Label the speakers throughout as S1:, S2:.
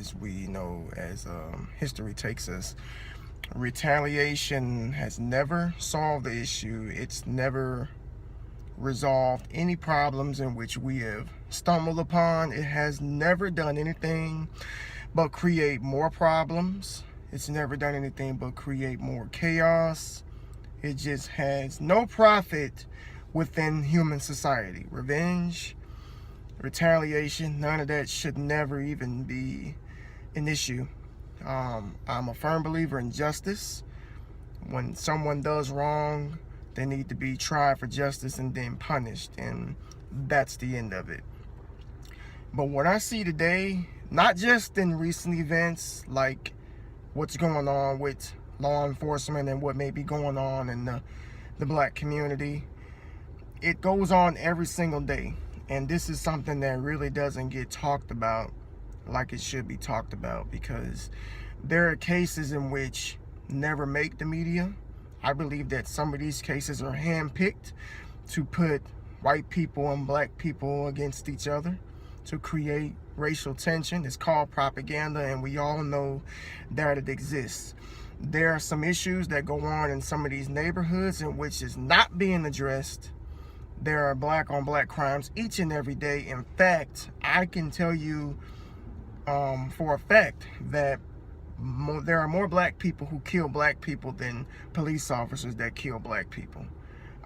S1: as we know, as history takes us. Retaliation has never solved the issue. It's never resolved any problems in which we have stumbled upon. It has never done anything but create more problems. It's never done anything but create more chaos. It just has no profit within human society. Revenge, retaliation, none of that should never even be an issue. I'm a firm believer in justice. When someone does wrong, they need to be tried for justice and then punished, and that's the end of it. But what I see today, not just in recent events like what's going on with law enforcement and what may be going on in the black community, it goes on every single day. And this is something that really doesn't get talked about like it should be talked about, because there are cases in which never make the media. I believe that some of these cases are handpicked to put white people and black people against each other to create racial tension. It's called propaganda, and we all know that it exists. There are some issues that go on in some of these neighborhoods in which is not being addressed. There are black on black crimes each and every day. In fact, I can tell you for a fact that there are more black people who kill black people than police officers that kill black people.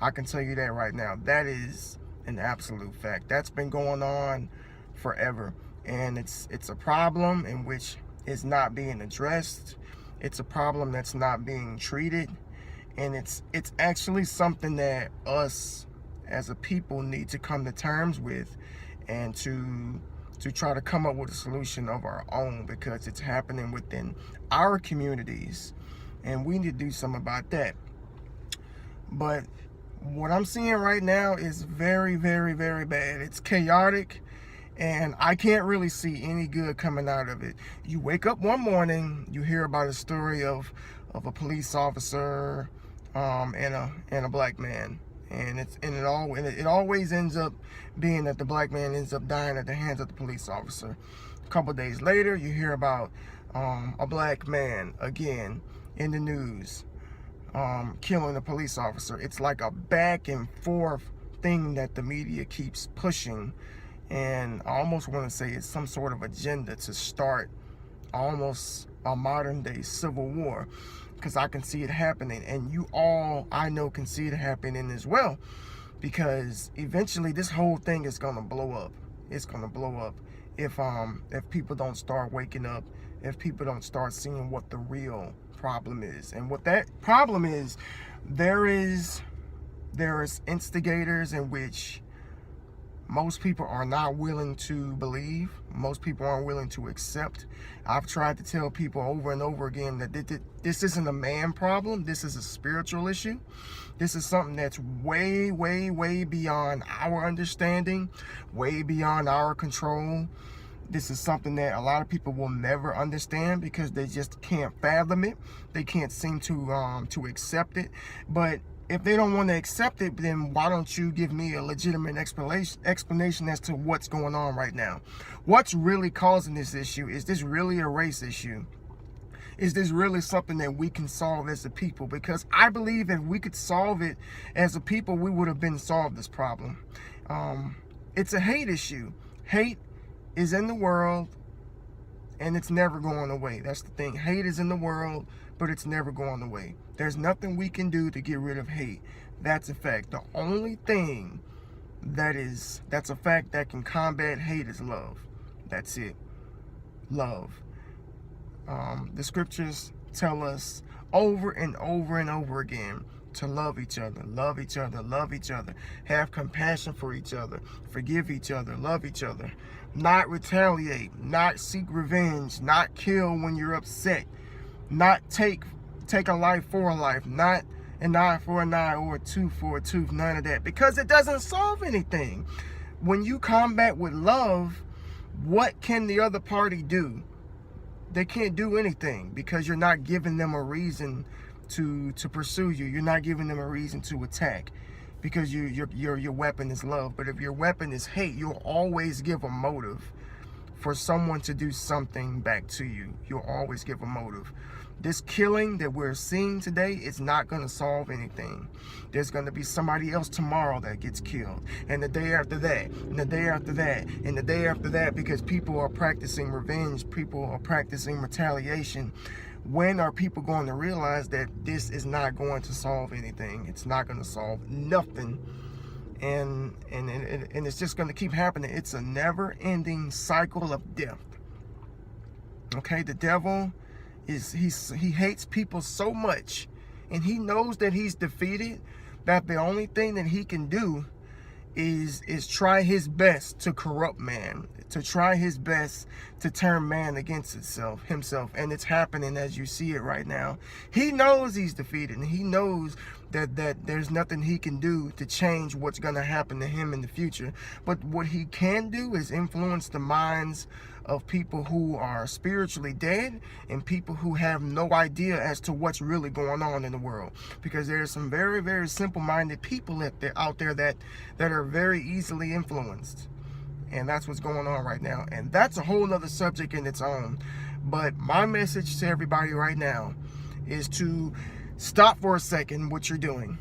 S1: I can tell you that right now. That is an absolute fact. That's been going on forever, and it's a problem in which is not being addressed. It's a problem that's not being treated, and it's actually something that us as a people need to come to terms with, and to try to come up with a solution of our own, because it's happening within our communities and we need to do something about that. But what I'm seeing right now is very, very, very bad. It's chaotic, and I can't really see any good coming out of it. You wake up one morning, you hear about a story of a police officer and a black man. And it always ends up being that the black man ends up dying at the hands of the police officer. A couple of days later, you hear about a black man again in the news killing a police officer. It's like a back and forth thing that the media keeps pushing, and I almost want to say it's some sort of agenda to start almost a modern day civil war, because I can see it happening, and you all, I know, can see it happening as well, because eventually this whole thing is gonna blow up. It's gonna blow up if people don't start waking up, if people don't start seeing what the real problem is. And what that problem is, there is instigators in which most people are not willing to believe. Most people aren't willing to accept. I've tried to tell people over and over again that this isn't a man problem. This is a spiritual issue. This is something that's way, way, way beyond our understanding, way beyond our control. This is something that a lot of people will never understand because they just can't fathom it. They can't seem to accept it. But if they don't want to accept it, then why don't you give me a legitimate explanation as to what's going on right now? What's really causing this issue? Is this really a race issue? Is this really something that we can solve as a people? Because I believe if we could solve it as a people, we would have been solved this problem. It's a hate issue. Hate is in the world, and it's never going away. That's the thing. Hate is in the world, but it's never going away. There's nothing we can do to get rid of hate. That's a fact. The only thing that's a fact that can combat hate is love. That's it. Love. The scriptures tell us over and over and over again to love each other, love each other, love each other, have compassion for each other, forgive each other, love each other, not retaliate, not seek revenge, not kill when you're upset, not take a life for a life, not an eye for an eye or a tooth for a tooth, none of that, because it doesn't solve anything. When you combat with love, what can the other party do? They can't do anything, because you're not giving them a reason to pursue you. You're not giving them a reason to attack, because your weapon is love. But if your weapon is hate, you'll always give a motive for someone to do something back to you. You'll always give a motive. This killing that we're seeing today is not going to solve anything. There's going to be somebody else tomorrow that gets killed, and the day after that, and the day after that, and the day after that, because people are practicing revenge, people are practicing retaliation. When are people going to realize that this is not going to solve anything? It's not going to solve nothing. And it's just going to keep happening. It's a never-ending cycle of death. Okay, the devil he hates people so much, and he knows that he's defeated, that the only thing that he can do is try his best to corrupt man, to try his best to turn man against himself. And it's happening as you see it right now. He knows he's defeated, and he knows that there's nothing he can do to change what's going to happen to him in the future. But what he can do is influence the minds of people who are spiritually dead, and people who have no idea as to what's really going on in the world. Because there's some very, very simple-minded people out there that are very easily influenced. And that's what's going on right now. And that's a whole nother subject in its own. But my message to everybody right now is to stop for a second what you're doing.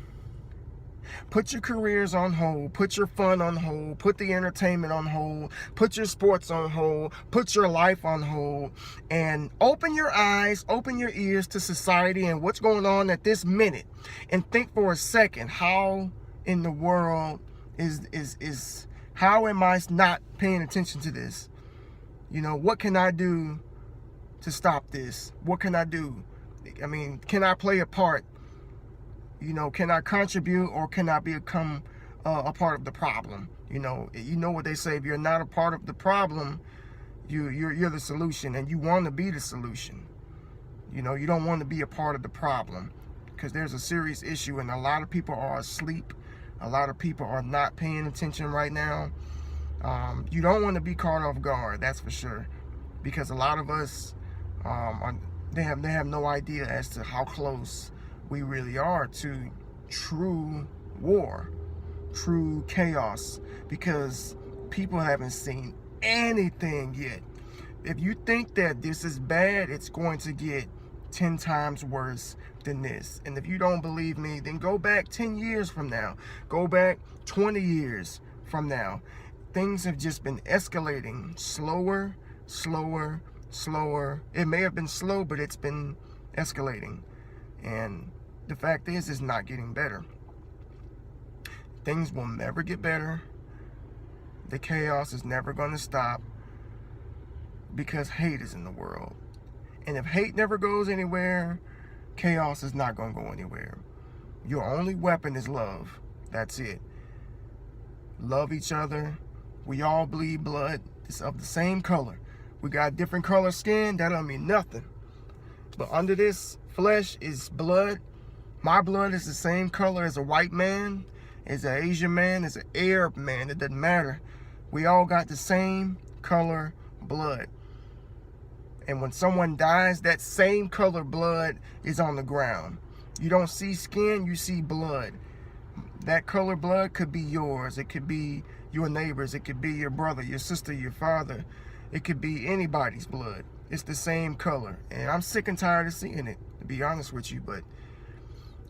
S1: Put your careers on hold. Put your fun on hold. Put the entertainment on hold. Put your sports on hold. Put your life on hold. And open your eyes, open your ears to society and what's going on at this minute. And think for a second, how in the world how am I not paying attention to this? You know, what can I do to stop this? What can I do? I mean, can I play a part? You know, can I contribute, or can I become a part of the problem? You know what they say: if you're not a part of the problem, you're the solution, and you want to be the solution. You know, you don't want to be a part of the problem, because there's a serious issue, and a lot of people are asleep. A lot of people are not paying attention right now. You don't want to be caught off guard, that's for sure, because a lot of us, they have no idea as to how close we really are to true war, true chaos, because people haven't seen anything yet. If you think that this is bad, it's going to get 10 times worse than this. And if you don't believe me, then go back 10 years from now. Go back 20 years from now. Things have just been escalating slower, slower, slower. It may have been slow, but it's been escalating. And the fact is, it's not getting better. Things will never get better. The chaos is never going to stop, because hate is in the world. And if hate never goes anywhere, chaos is not going to go anywhere. Your only weapon is love. That's it. Love each other. We all bleed blood. It's of the same color. We got different color skin. That don't mean nothing. But under this flesh is blood. My blood is the same color as a white man, as an Asian man, as an Arab man. It doesn't matter. We all got the same color blood. And when someone dies, that same color blood is on the ground. You don't see skin, you see blood. That color blood could be yours. It could be your neighbor's. It could be your brother, your sister, your father. It could be anybody's blood. It's the same color. And I'm sick and tired of seeing it, to be honest with you. But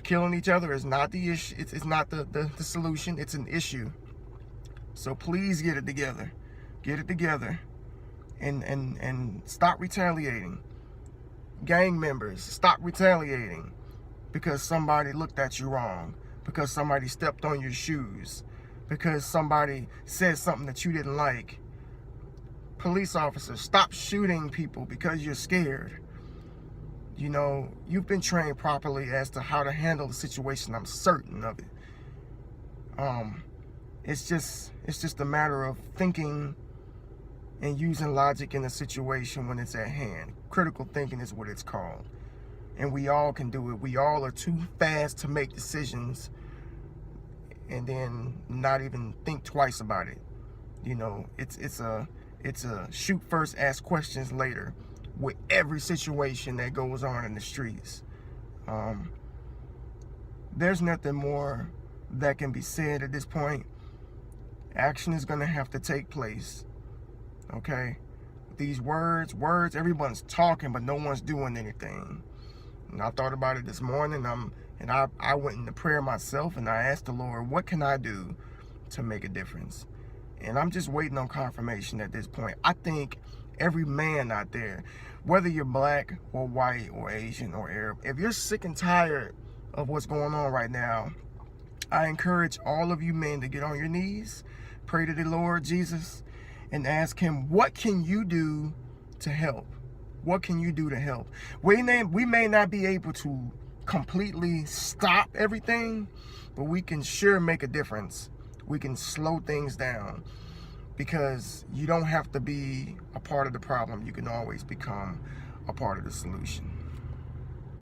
S1: killing each other is not the issue. It's not the solution. It's an issue. So please get it together. Get it together. And stop retaliating. Gang members, stop retaliating because somebody looked at you wrong, because somebody stepped on your shoes, because somebody said something that you didn't like. Police officers, stop shooting people because you're scared. You know, you've been trained properly as to how to handle the situation. I'm certain of it. It's just a matter of thinking and using logic in a situation when it's at hand. Critical thinking is what it's called. And we all can do it. We all are too fast to make decisions and then not even think twice about it. You know, it's a shoot first, ask questions later with every situation that goes on in the streets. There's nothing more that can be said at this point. Action is going to have to take place. Okay, these words, everyone's talking, but no one's doing anything. And I thought about it this morning. I went into prayer myself, and I asked the Lord, what can I do to make a difference? And I'm just waiting on confirmation at this point. I think every man out there, whether you're black or white or Asian or Arab, if you're sick and tired of what's going on right now, I encourage all of you men to get on your knees, pray to the Lord Jesus, and ask him, what can you do to help? What can you do to help? We may not be able to completely stop everything, but we can sure make a difference. We can slow things down, because you don't have to be a part of the problem. You can always become a part of the solution.